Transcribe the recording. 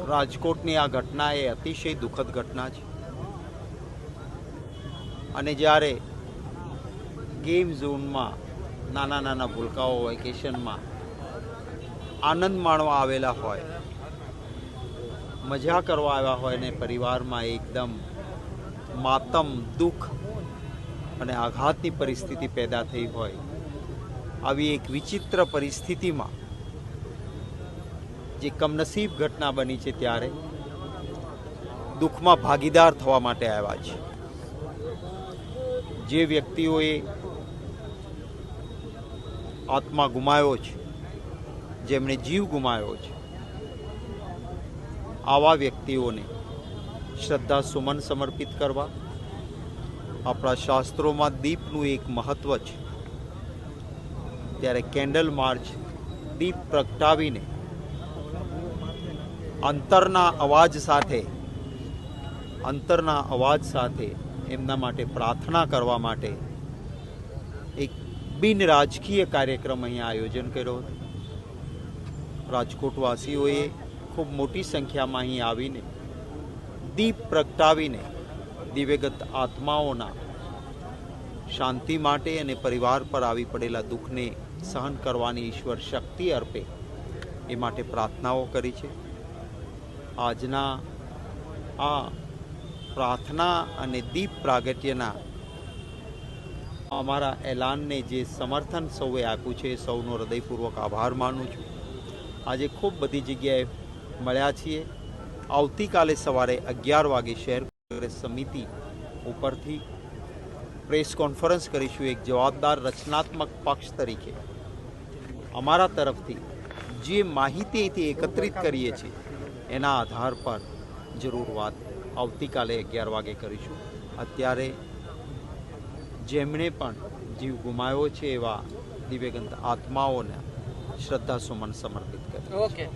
રાજકોટની આ ઘટના એ અતિશય દુઃખદ ઘટના છે અને જ્યારે ગેમ ઝોનમાં નાના નાના ભૂલકાઓ વેકેશનમાં આનંદ માણવા આવેલા હોય, મજા કરવા આવ્યા હોય ને પરિવારમાં એકદમ માતમ, દુઃખ અને આઘાતની પરિસ્થિતિ પેદા થઈ હોય, આવી એક વિચિત્ર પરિસ્થિતિમાં જે કમનસીબ ઘટના બની છે ત્યારે દુઃખમાં ભાગીદાર થવા માટે આવ્યા છે. જે વ્યક્તિઓએ આત્મા ગુમાવ્યો છે, જેમણે જીવ ગુમાવ્યો છે, આવા વ્યક્તિઓને શ્રદ્ધા સુમન સમર્પિત કરવા આપણા શાસ્ત્રોમાં દીપનું એક મહત્વ છે. ત્યારે કેન્ડલ માર્ચ દીપ પ્રગટાવીને અંતરના અવાજ સાથે એમના માટે પ્રાર્થના કરવા માટે એક બિન રાજકીય કાર્યક્રમ અહીંયા આયોજન કર્યો હતો. રાજકોટવાસીઓએ ખૂબ મોટી સંખ્યામાં અહીં આવીને દીપ પ્રગટાવીને દિવ્યગત આત્માઓના શાંતિ માટે અને પરિવાર પર આવી પડેલા દુઃખને સહન કરવાની ઈશ્વર શક્તિ અર્પે એ માટે પ્રાર્થનાઓ કરી છે. આજના આ પ્રાર્થના અને દીપ પ્રાગટ્યના અમારા એલાનને જે સમર્થન સૌએ આપ્યું છે, સૌનો હૃદયપૂર્વક આભાર માનું છું. આજે ખૂબ બધી જગ્યાએ મળ્યા છીએ. આવતીકાલે સવારે 11 વાગે શહેર કોંગ્રેસ સમિતિ ઉપરથી પ્રેસ કોન્ફરન્સ કરીશું. એક જવાબદાર રચનાત્મક પક્ષ તરીકે અમારા તરફથી જે માહિતી અહીંથી એકત્રિત કરીએ છીએ એના આધાર પર જરૂર વાત આવતીકાલે 11 વાગે કરીશું. અત્યારે જેમણે પણ જીવ ગુમાવ્યો છે એવા દિવ્યગંત આત્માઓને શ્રદ્ધા સુમન સમર્પિત કરીએ.